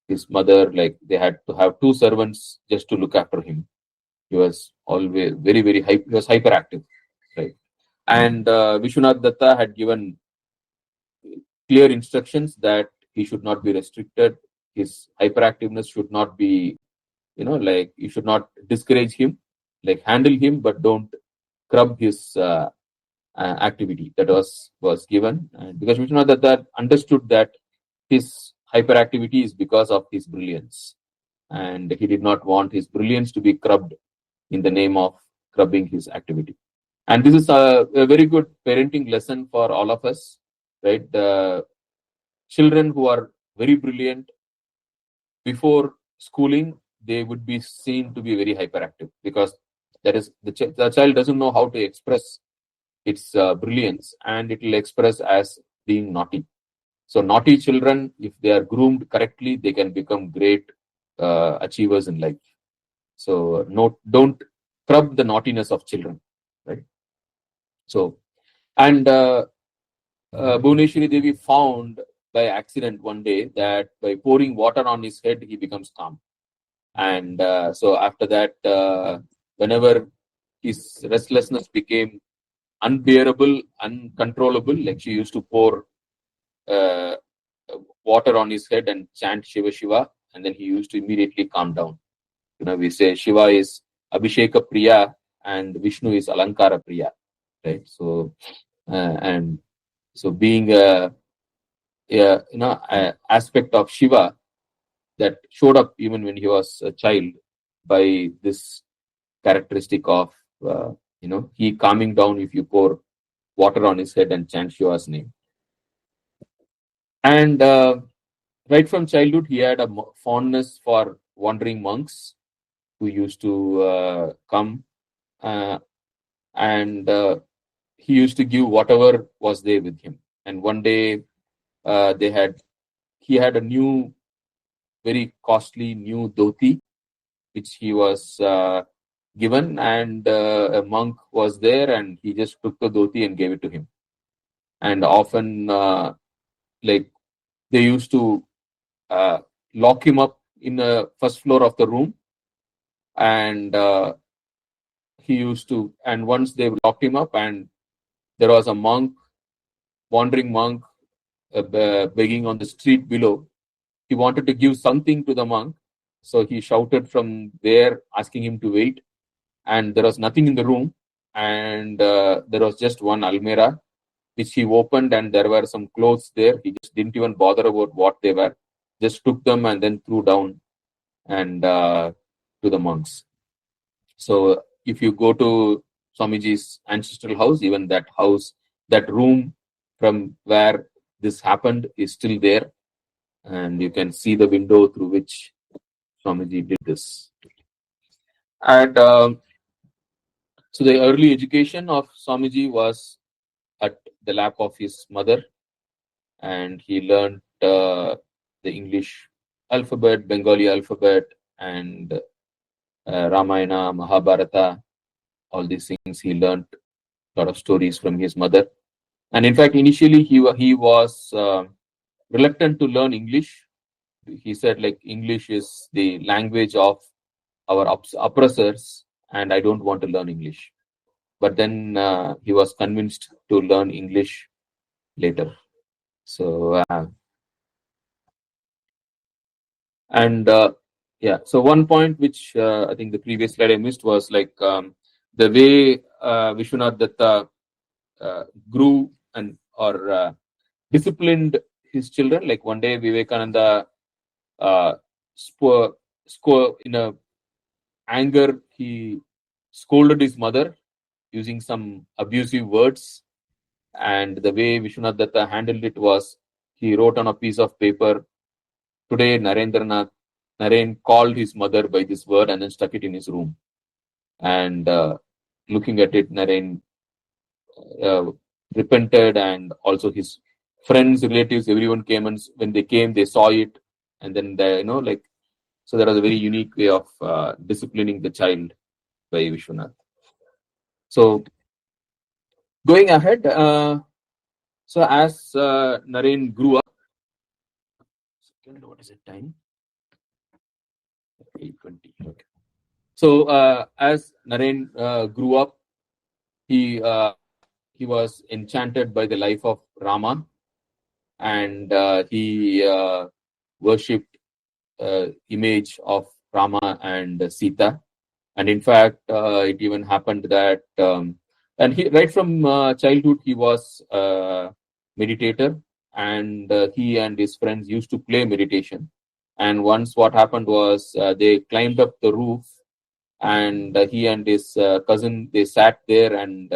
his mother, they had to have two servants just to look after him. He was always very, very he was hyperactive, right? And Vishwanath Datta had given clear instructions that he should not be restricted. His hyperactiveness should not be, you should not discourage him, handle him, but don't curb his activity. That was given. And because Vishwanath Datta understood that his hyperactivity is because of his brilliance, and he did not want his brilliance to be curbed in the name of curbing his activity. And this is a very good parenting lesson for all of us, right? The children who are very brilliant before schooling, they would be seen to be very hyperactive, because that is the child doesn't know how to express its brilliance, and it will express as being naughty. So naughty children, if they are groomed correctly, they can become great achievers in life. So don't curb the naughtiness of children, right? So, and Bhuvneshwari Devi found by accident one day that by pouring water on his head, he becomes calm. And so after that, whenever his restlessness became unbearable, uncontrollable, she used to pour water on his head and chant Shiva Shiva, and then he used to immediately calm down. We say Shiva is Abhisheka Priya and Vishnu is Alankara Priya, right? So, and so being a aspect of Shiva that showed up even when he was a child by this characteristic of he calming down if you pour water on his head and chant Shiva's name. And right from childhood, he had a fondness for wandering monks who used to come and he used to give whatever was there with him. And one day he had a new, very costly new dhoti which he was given, and a monk was there, and he just took the dhoti and gave it to him. And often, like they used to lock him up in the first floor of the room, and and once they locked him up, and there was a wandering monk, begging on the street below. He wanted to give something to the monk, so he shouted from there, asking him to wait. And there was nothing in the room, and there was just one almirah, which he opened, and there were some clothes there. He just didn't even bother about what they were, just took them and then threw down and to the monks. So if you go to Swamiji's ancestral house, even that house, that room from where this happened is still there, and you can see the window through which Swamiji did this. And so the early education of Swamiji was at the lap of his mother, and he learned the English alphabet, Bengali alphabet, and Ramayana, Mahabharata, all these things. He learned a lot of stories from his mother. And in fact, initially he was reluctant to learn English. He said, like, English is the language of our oppressors, and I don't want to learn English. But then he was convinced to learn English later. So, so one point which I think the previous slide I missed was like the way Vishwanath Datta grew or disciplined his children. Like one day Vivekananda in a anger, he scolded his mother using some abusive words, and the way Vishwanath Datta handled it was he wrote on a piece of paper, "Today Naren called his mother by this word," and then stuck it in his room. And looking at it, Naren repented, and also his friends, relatives, everyone came, and when they came, they saw it, and then so that was a very unique way of disciplining the child by Vishwanath. So going ahead, so as Naren grew up, what is it time? 8:20. Okay. So as Naren grew up, he was enchanted by the life of Rama, and he worshipped image of Rama and Sita. And in fact, it even happened that, and he right from childhood he was a meditator, and he and his friends used to play meditation. And once what happened was they climbed up the roof, and he and his cousin, they sat there and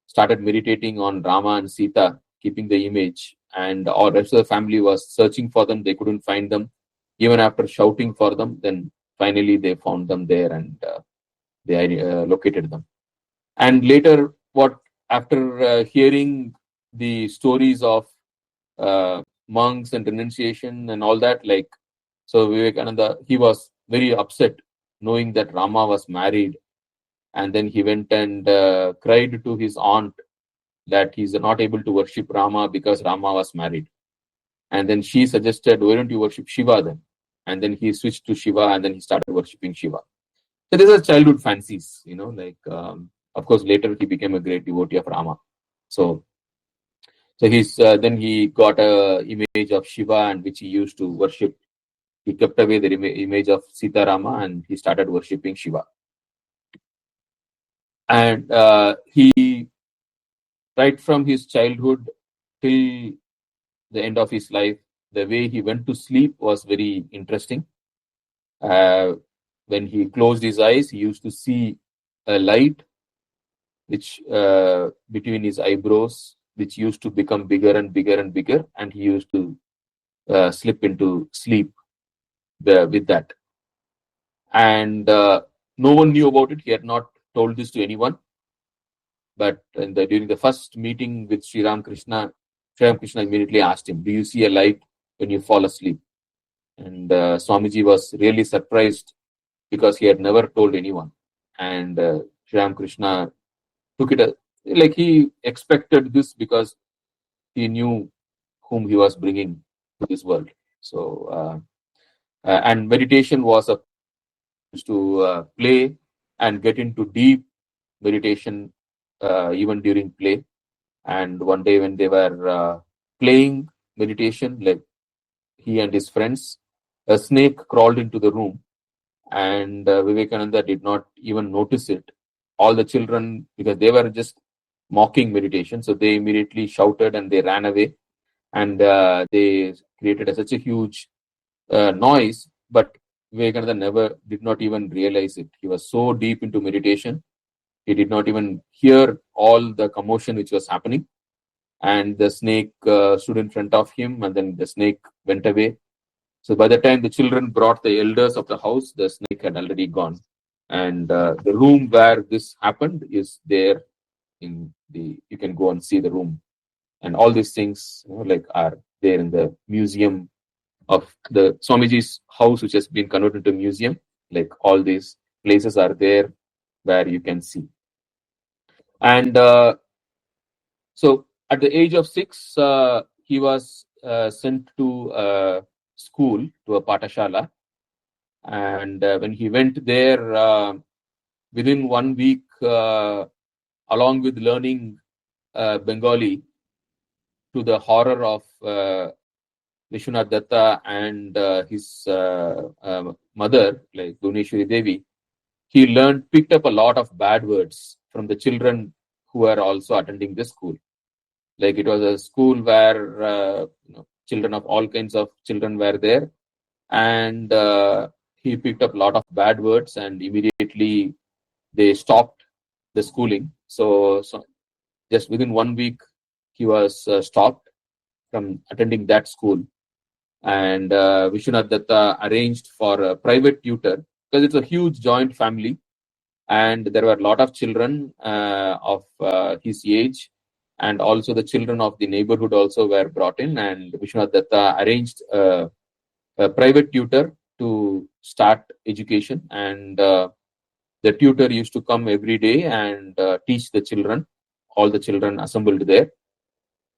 started meditating on Rama and Sita, keeping the image. And all the rest of the family was searching for them. They couldn't find them. Even after shouting for them, then finally they found them there, and they located them. And later, after hearing the stories of monks and renunciation and all that, so Vivekananda, he was very upset knowing that Rama was married, and then he went and cried to his aunt that he's not able to worship Rama because Rama was married. And then she suggested, why don't you worship Shiva then? And then he switched to Shiva, and then he started worshipping Shiva. So these are childhood fancies, of course, later he became a great devotee of Rama. So So then he got a image of Shiva, and which he used to worship. He kept away the image of Sita Rama, and he started worshipping Shiva. And he, right from his childhood till the end of his life, the way he went to sleep was very interesting. When he closed his eyes, he used to see a light which between his eyebrows, which used to become bigger and bigger and bigger, and he used to slip into sleep with that. And no one knew about it. He had not told this to anyone. But during the first meeting with Sri Ramakrishna immediately asked him, "Do you see a light when you fall asleep?" And Swamiji was really surprised because he had never told anyone. And Sri Ramakrishna took it like he expected this because he knew whom he was bringing to this world. So, and meditation was to play and get into deep meditation even during play. And one day when they were playing meditation, like he and his friends, a snake crawled into the room, and Vivekananda did not even notice it. All the children, because they were just mocking meditation, so they immediately shouted and they ran away, and they created such a huge noise. But Vivekananda did not even realize it. He was so deep into meditation, he did not even hear all the commotion which was happening. And the snake stood in front of him, and then the snake went away. So by the time the children brought the elders of the house, the snake had already gone. And the room where this happened is there you can go and see the room. And all these things, are there in the museum of the Swamiji's house, which has been converted into a museum. Like all these places are there where you can see. And so at the age of 6, he was sent to school, to a patashala. And when he went there, within 1 week, along with learning Bengali, to the horror of Vishwanath Datta and his mother, like Bhuvneshwari Devi, he picked up a lot of bad words from the children who were also attending this school. Like it was a school where children of all kinds of children were there, and he picked up a lot of bad words, and immediately they stopped the schooling. So just within 1 week, he was stopped from attending that school. And Vishwanath Datta arranged for a private tutor, because it's a huge joint family, and there were a lot of children of his age, and also the children of the neighborhood also were brought in, and Vishwanath Datta arranged a private tutor to start education. And the tutor used to come every day and teach the children, all the children assembled there.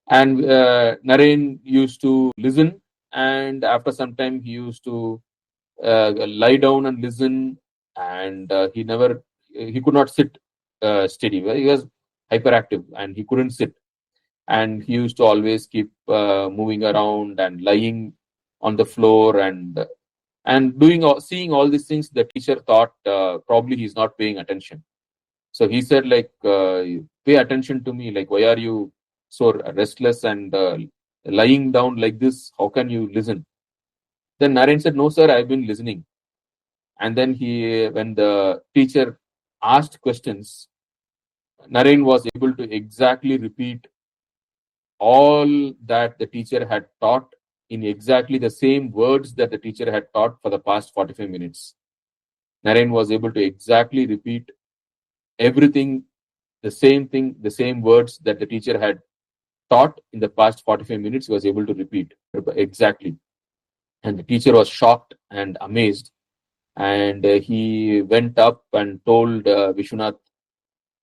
And Naren used to listen, and after some time he used to lie down and listen, and he could not sit steady. He was hyperactive and he couldn't sit, and he used to always keep moving around and lying on the floor, and seeing all these things. The teacher thought probably he's not paying attention. So he said, like, pay attention to me. Like, why are you so restless and lying down like this? How can you listen? Then Naren said, no, sir, I've been listening. And then when the teacher asked questions, Naren was able to exactly repeat all that the teacher had taught in exactly the same words that the teacher had taught for the past 45 minutes. Naren was able to exactly repeat everything, the same thing, the same words that the teacher had taught in the past 45 minutes. He was able to repeat exactly. And the teacher was shocked and amazed. And he went up and told Vishwanath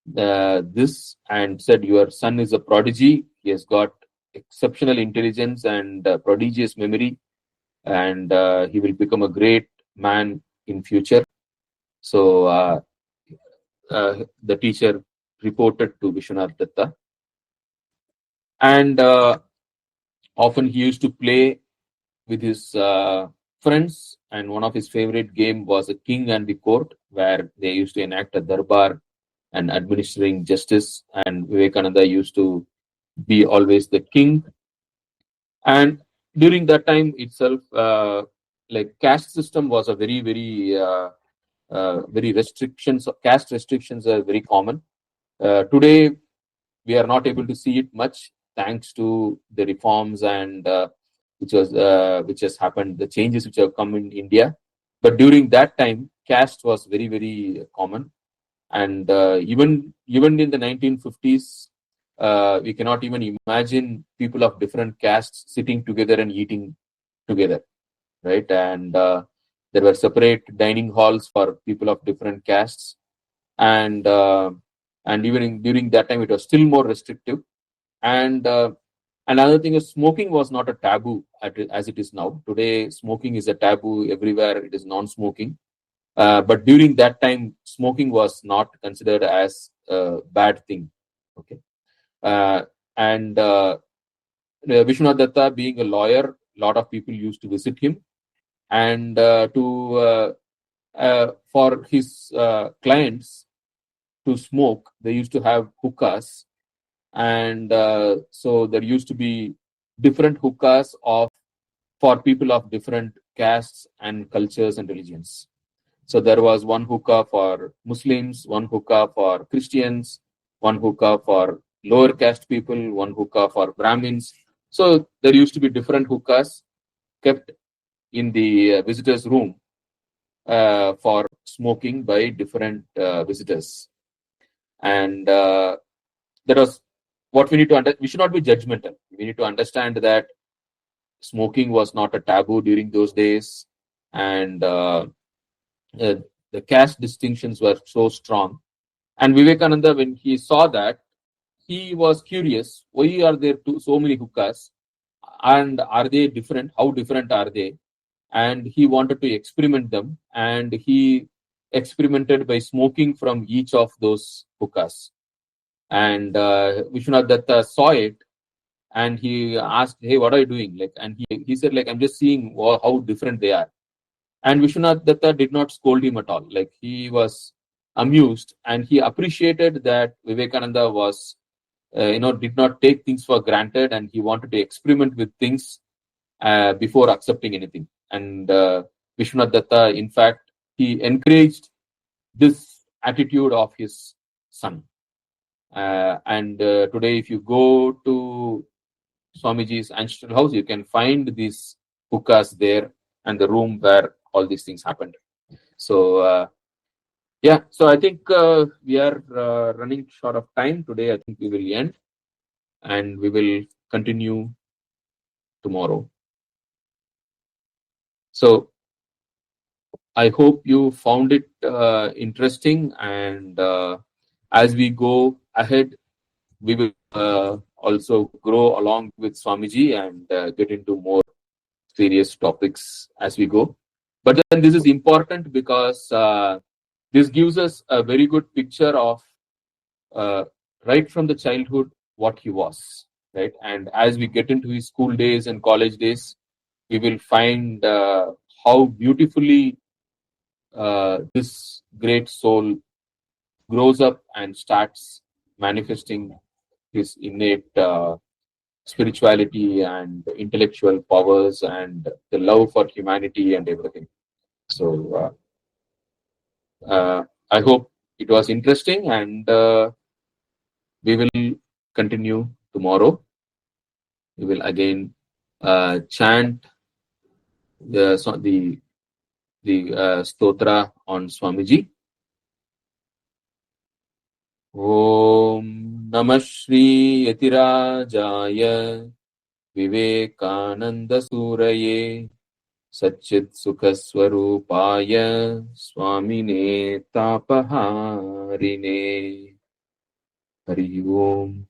this, and said, your son is a prodigy. He has got exceptional intelligence and prodigious memory, and he will become a great man in future. So the teacher reported to Vishwanath Datta. And often he used to play with his friends, and one of his favorite game was a king and the court, where they used to enact a darbar and administering justice, and Vivekananda used to be always the king. And during that time itself, like caste system was a very restrictions, caste restrictions are very common. Today we are not able to see it much, thanks to the reforms and which has happened, the changes which have come in India. But during that time, caste was very common, and even in the 1950s, we cannot even imagine people of different castes sitting together and eating together, right? And there were separate dining halls for people of different castes, and during that time, it was still more restrictive. And another thing is, smoking was not a taboo as it is now. Today, smoking is a taboo everywhere. It is non-smoking. But during that time, smoking was not considered as a bad thing. Okay. Uh, and Vishwanath Datta, being a lawyer, a lot of people used to visit him, and for his clients to smoke, they used to have hookahs, and so there used to be different hookahs for people of different castes and cultures and religions. So there was one hookah for Muslims, one hookah for Christians, one hookah for lower caste people, one hookah for Brahmins. So there used to be different hookahs kept in the visitors' room for smoking by different visitors. And that was what we need to understand. We should not be judgmental. We need to understand that smoking was not a taboo during those days, and the caste distinctions were so strong. And Vivekananda, when he saw that, he was curious: why are there so many hookahs, and are they different? How different are they? And he wanted to experiment them, and he experimented by smoking from each of those hookahs. And Vishwanath Datta saw it, and he asked, "Hey, what are you doing?" Like, and he said, "Like, I'm just seeing how different they are." And Vishwanath Datta did not scold him at all. Like, he was amused, and he appreciated that Vivekananda was, did not take things for granted, and he wanted to experiment with things before accepting anything. And Vishwanath Datta, in fact, he encouraged this attitude of his son. And today, if you go to Swamiji's ancestral house, you can find these hookahs there and the room where all these things happened. So, so I think we are running short of time today. I think we will end, and we will continue tomorrow. So I hope you found it interesting, and as we go ahead, we will also grow along with Swamiji and get into more serious topics as we go. But then this is important because this gives us a very good picture of right from the childhood what he was, right? And as we get into his school days and college days, we will find how beautifully this great soul grows up and starts manifesting his innate spirituality and intellectual powers and the love for humanity and everything. So I hope it was interesting, and we will continue tomorrow. We will again chant the stotra on Swamiji. Om Namah Shri Yatirajaya Vivekananda Suraye Satchit Sukha Swarupaya Swamine Tapaharine. Hari Om.